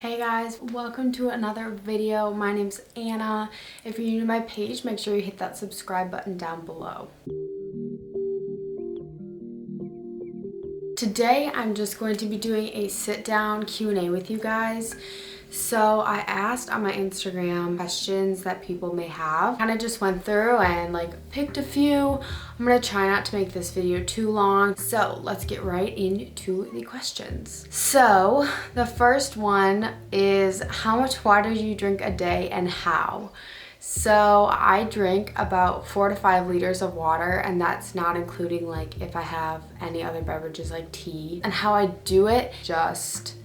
Hey guys, welcome to another video. My name's Anna. If you're new to my page, make sure you hit that subscribe button down below. Today I'm just going to be doing a sit down Q&A with you guys. So I asked on my Instagram questions that people may have. Kind of just went through and picked a few. I'm gonna try not to make this video too long. So let's get right into the questions. So the first one is, how much water do you drink a day and how? So I drink about 4 to 5 liters of water, and that's not including if I have any other beverages like tea. And how I do it, just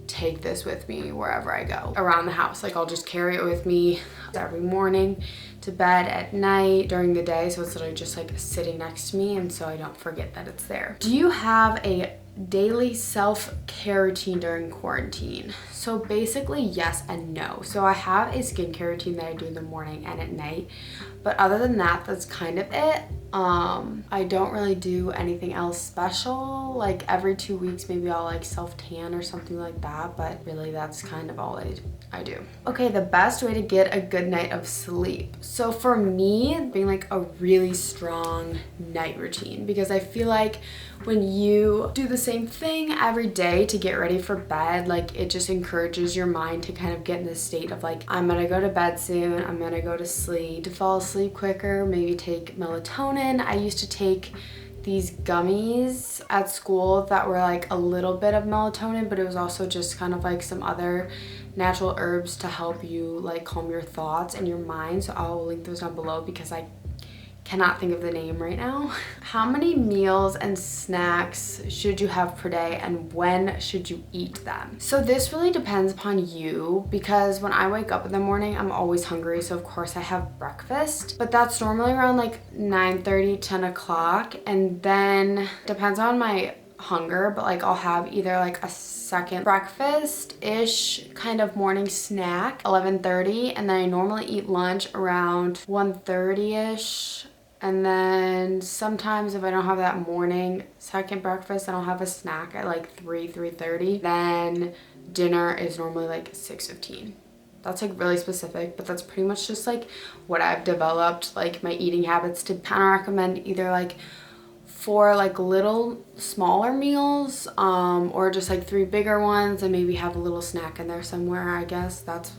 take this with me wherever I go around the house. I'll just carry it with me every morning, to bed, at night, during the day, so it's literally just sitting next to me, and so I don't forget that it's there. Do you have a daily self-care routine during quarantine? So basically yes and no. So I have a skincare routine that I do in the morning and at night, but other than that, that's kind of it. I don't really do anything else special. Every 2 weeks maybe I'll self-tan or something like that, but really that's kind of all I do. Okay, the best way to get a good night of sleep. So for me, being a really strong night routine, because I feel when you do the same thing every day to get ready for bed, it just encourages your mind to kind of get in this state of I'm gonna go to bed soon, I'm gonna go to sleep. To fall asleep quicker, maybe take melatonin. I used to take these gummies at school that were a little bit of melatonin, but it was also just kind of some other natural herbs to help you calm your thoughts and your mind. So I'll link those down below because I cannot think of the name right now. How many meals and snacks should you have per day, and when should you eat them? So this really depends upon you, because when I wake up in the morning, I'm always hungry. So of course I have breakfast, but that's normally around 9:30, 10 o'clock. And then depends on my hunger, but I'll have either a second breakfast-ish kind of morning snack, 11:30, and then I normally eat lunch around 1:30-ish. And then sometimes if I don't have that morning second breakfast, then I'll have a snack at 3:30. Then dinner is normally 6:15. That's really specific, but that's pretty much just what I've developed, my eating habits, to kind of recommend either for little smaller meals, or just 3 bigger ones, and maybe have a little snack in there somewhere. I guess that's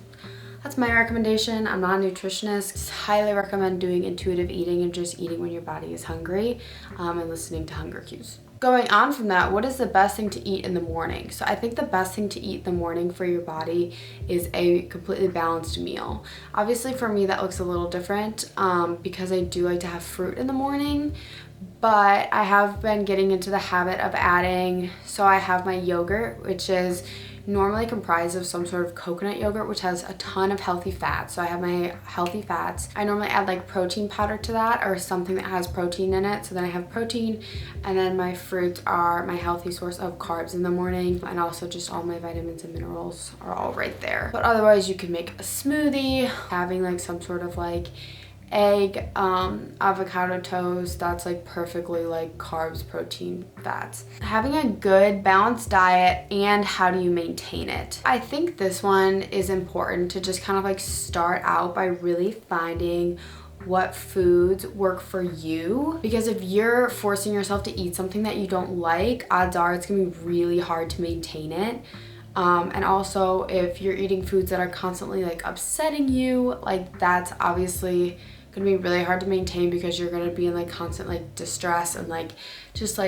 my recommendation. I'm not a nutritionist. Just highly recommend doing intuitive eating and just eating when your body is hungry, and listening to hunger cues. Going on from that, what is the best thing to eat in the morning? So I think the best thing to eat in the morning for your body is a completely balanced meal. Obviously for me that looks a little different, because I do like to have fruit in the morning, but I have been getting into the habit of adding, so I have my yogurt, which is normally comprised of some sort of coconut yogurt, which has a ton of healthy fats. So I have my healthy fats. I normally add protein powder to that, or something that has protein in it. So then I have protein, and then my fruits are my healthy source of carbs in the morning, and also just all my vitamins and minerals are all right there. But otherwise you can make a smoothie, having some sort of egg, avocado toast, that's perfectly carbs, protein, fats. Having a good balanced diet, and how do you maintain it? I think this one is important to just kind of start out by really finding what foods work for you, because if you're forcing yourself to eat something that you don't like, odds are it's gonna be really hard to maintain it. And also if you're eating foods that are constantly upsetting you, that's obviously gonna be really hard to maintain, because you're gonna be in constant distress and just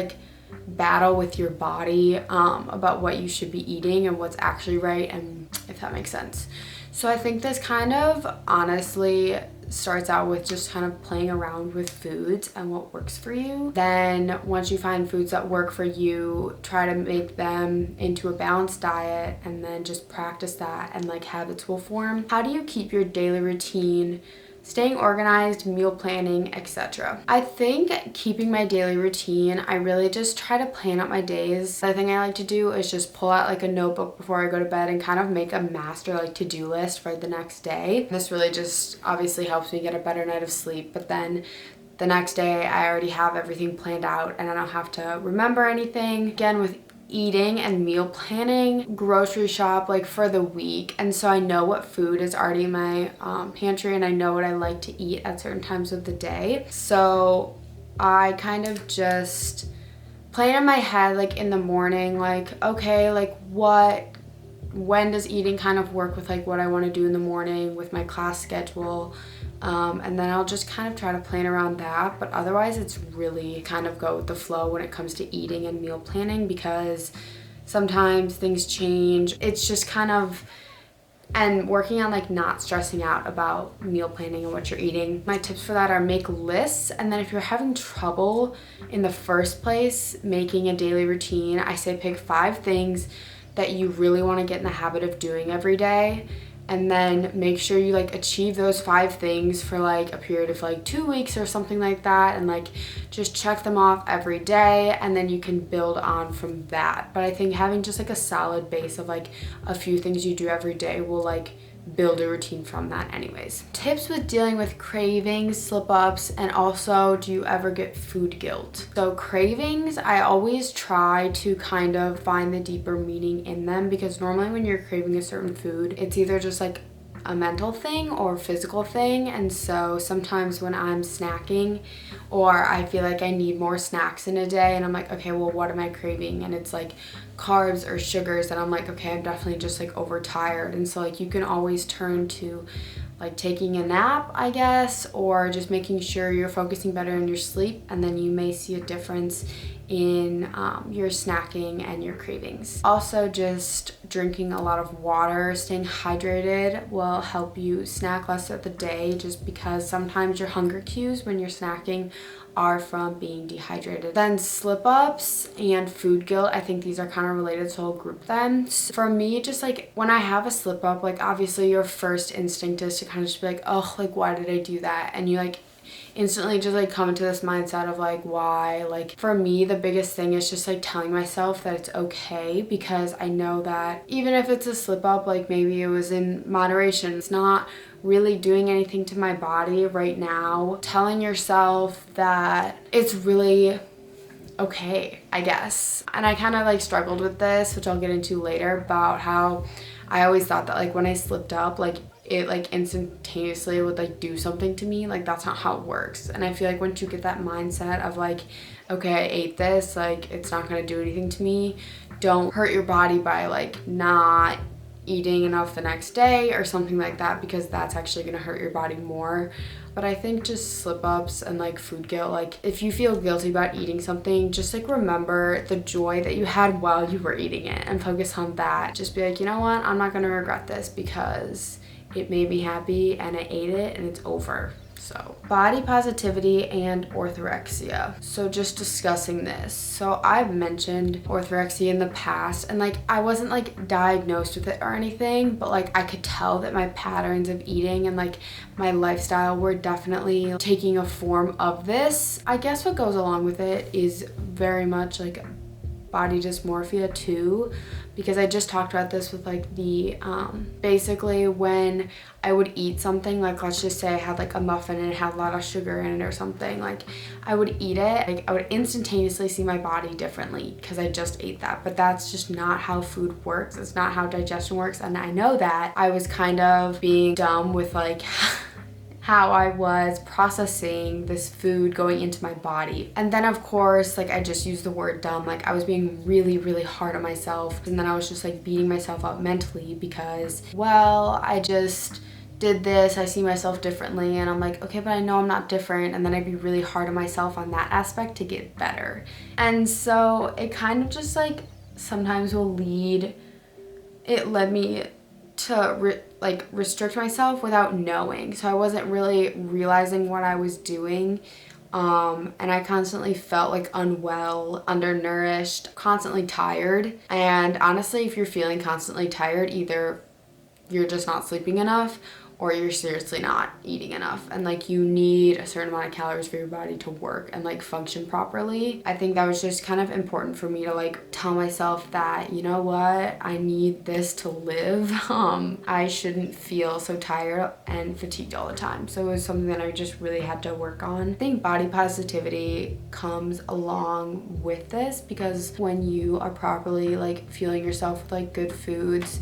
battle with your body about what you should be eating and what's actually right, and if that makes sense. So I think this kind of honestly starts out with just kind of playing around with foods and what works for you. Then once you find foods that work for you, try to make them into a balanced diet, and then just practice that, and habits will form. How do you keep your daily routine, staying organized, meal planning, etc.? I think keeping my daily routine, I really just try to plan out my days. The thing I like to do is just pull out a notebook before I go to bed and kind of make a master to-do list for the next day. This really just obviously helps me get a better night of sleep, but then the next day I already have everything planned out and I don't have to remember anything. Again, with eating and meal planning grocery shop like for the week, and so I know what food is already in my pantry, and I know what I like to eat at certain times of the day. So I kind of just plan in my head like in the morning, like okay, like when does eating kind of work with like what I want to do in the morning with my class schedule. And then I'll just kind of try to plan around that. But otherwise, it's really kind of go with the flow when it comes to eating and meal planning, because sometimes things change. It's just kind of, and working on like not stressing out about meal planning and what you're eating. My tips for that are make lists, and then if you're having trouble in the first place making a daily routine, I say pick 5 things that you really want to get in the habit of doing every day, and then make sure you like achieve those 5 things for like a period of like 2 weeks or something like that, and like just check them off every day, and then you can build on from that. But I think having just like a solid base of like a few things you do every day will like build a routine from that anyways. Tips with dealing with cravings, slip-ups, and also do you ever get food guilt? So cravings, I always try to kind of find the deeper meaning in them, because normally when you're craving a certain food, it's either just like a mental thing or physical thing. And so sometimes when I'm snacking, or I feel like I need more snacks in a day, and I'm like, okay, well, what am I craving? And it's like carbs or sugars, and I'm like, okay, I'm definitely just like overtired. And so like you can always turn to like taking a nap, I guess, or just making sure you're focusing better on your sleep, and then you may see a difference in your snacking and your cravings. Also, just drinking a lot of water, staying hydrated will help you snack less throughout the day, just because sometimes your hunger cues when you're snacking are from being dehydrated. Then slip-ups and food guilt, I think these are kind of related, so I'll group them. For me, just like when I have a slip-up, like obviously your first instinct is to kind of just be like, oh, like why did I do that? And you like instantly just like come into this mindset of like why. Like for me, the biggest thing is just like telling myself that it's okay, because I know that even if it's a slip up, like maybe it was in moderation, it's not really doing anything to my body right now. Telling yourself that it's really okay, I guess. And I kind of like struggled with this, which I'll get into later, about how I always thought that like when I slipped up, like it like instantaneously would like do something to me. Like that's not how it works. And I feel like once you get that mindset of like, okay, I ate this, like it's not gonna do anything to me, don't hurt your body by like not eating enough the next day or something like that, because that's actually gonna hurt your body more. But I think just slip-ups and like food guilt, like if you feel guilty about eating something, just like remember the joy that you had while you were eating it and focus on that. Just be like, you know what, I'm not gonna regret this because it made me happy and I ate it and it's over. So body positivity and orthorexia. So just discussing this. So I've mentioned orthorexia in the past, and like I wasn't like diagnosed with it or anything, but like I could tell that my patterns of eating and like my lifestyle were definitely taking a form of this. I guess what goes along with it is very much like body dysmorphia too, because I just talked about this with like the basically when I would eat something, like let's just say I had like a muffin and it had a lot of sugar in it or something, like I would eat it, like I would instantaneously see my body differently because I just ate that. But that's just not how food works. It's not how digestion works. And I know that I was kind of being dumb with like how I was processing this food going into my body. And then of course, like I just used the word dumb, like I was being really, really hard on myself. And then I was just like beating myself up mentally because, well, I just did this, I see myself differently, and I'm like, okay, but I know I'm not different. And then I'd be really hard on myself on that aspect to get better. And so it kind of just like sometimes will it led me to restrict myself without knowing. So I wasn't really realizing what I was doing. And I constantly felt like unwell, undernourished, constantly tired. And honestly, if you're feeling constantly tired, either you're just not sleeping enough or you're seriously not eating enough, and like you need a certain amount of calories for your body to work and like function properly. I think that was just kind of important for me to like tell myself that, you know what, I need this to live. I shouldn't feel so tired and fatigued all the time. So it was something that I just really had to work on. I think body positivity comes along with this, because when you are properly like fueling yourself with like good foods,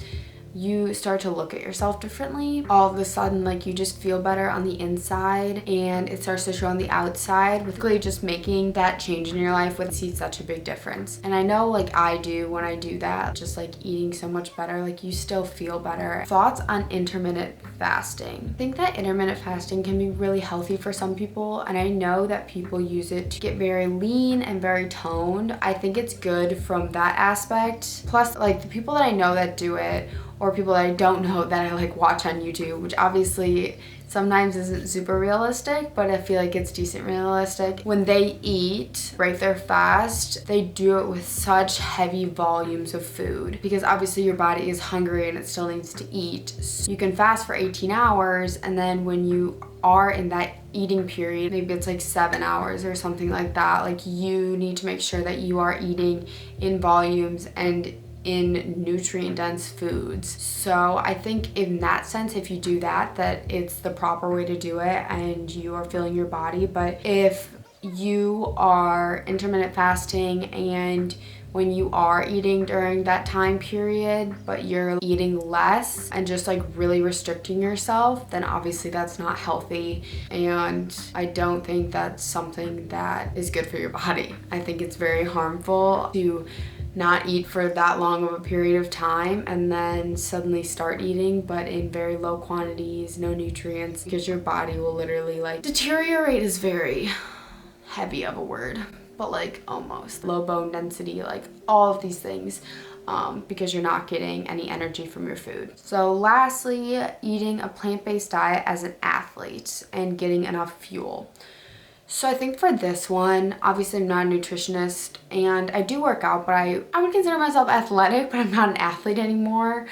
you start to look at yourself differently. All of a sudden, like you just feel better on the inside, and it starts to show on the outside. With really just making that change in your life would see such a big difference. And I know like I do when I do that, just like eating so much better, like you still feel better. Thoughts on intermittent fasting. I think that intermittent fasting can be really healthy for some people, and I know that people use it to get very lean and very toned. I think it's good from that aspect. Plus, like the people that I know that do it, or people that I don't know that I like watch on YouTube, which obviously sometimes isn't super realistic, but I feel like it's decent realistic. When they eat, break their fast, they do it with such heavy volumes of food, because obviously your body is hungry and it still needs to eat. So you can fast for 18 hours, and then when you are in that eating period, maybe it's like 7 hours or something like that, like you need to make sure that you are eating in volumes and in nutrient dense foods. So I think in that sense, if you do that, that it's the proper way to do it and you are filling your body. But if you are intermittent fasting and when you are eating during that time period, but you're eating less and just like really restricting yourself, then obviously that's not healthy. And I don't think that's something that is good for your body. I think it's very harmful to not eat for that long of a period of time and then suddenly start eating, but in very low quantities, no nutrients, because your body will literally like deteriorate is very heavy of a word, but like almost low bone density, like all of these things, because you're not getting any energy from your food. So lastly, eating a plant-based diet as an athlete and getting enough fuel. So I think for this one, obviously I'm not a nutritionist and I do work out, but I would consider myself athletic, but I'm not an athlete anymore.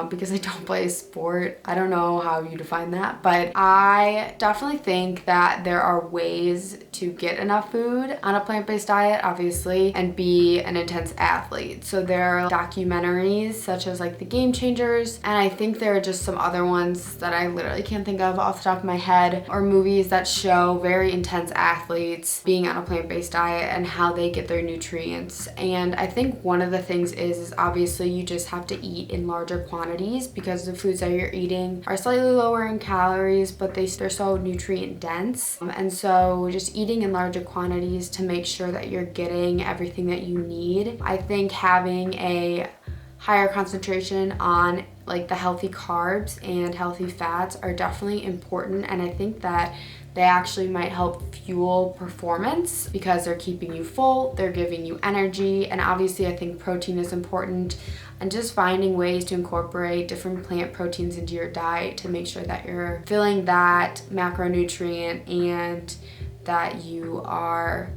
Because I don't play a sport. I don't know how you define that, but I definitely think that there are ways to get enough food on a plant-based diet, obviously, and be an intense athlete. So there are documentaries such as like The Game Changers, and I think there are just some other ones that I literally can't think of off the top of my head, or movies that show very intense athletes being on a plant-based diet and how they get their nutrients. And I think one of the things is obviously you just have to eat in larger quantities, because the foods that you're eating are slightly lower in calories, but they're so nutrient dense. And so just eating in larger quantities to make sure that you're getting everything that you need. I think having a higher concentration on like the healthy carbs and healthy fats are definitely important, and I think that they actually might help fuel performance because they're keeping you full, they're giving you energy, and obviously I think protein is important, and just finding ways to incorporate different plant proteins into your diet to make sure that you're filling that macronutrient and that you are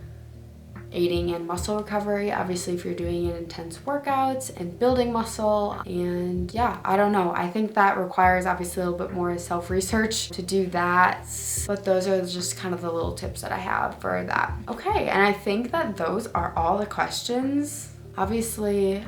aiding in muscle recovery, obviously if you're doing intense workouts and building muscle. And yeah, I don't know, I think that requires obviously a little bit more self-research to do that, but those are just kind of the little tips that I have for that. Okay, and I think that those are all the questions. Obviously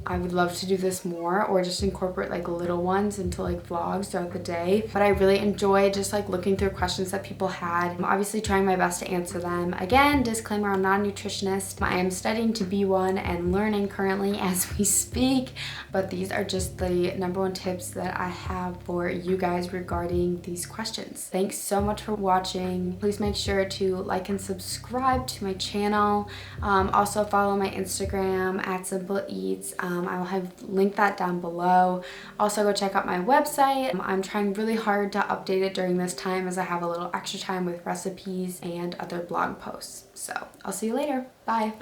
I would love to do this more, or just incorporate like little ones into like vlogs throughout the day. But I really enjoy just like looking through questions that people had. I'm obviously trying my best to answer them. Again, disclaimer, I'm not a nutritionist. I am studying to be one and learning currently as we speak. But these are just the #1 tips that I have for you guys regarding these questions. Thanks so much for watching. Please make sure to like and subscribe to my channel. Also follow my Instagram @SimpleEats. I will have linked that down below. Also go check out my website. I'm trying really hard to update it during this time as I have a little extra time with recipes and other blog posts. So I'll see you later. Bye.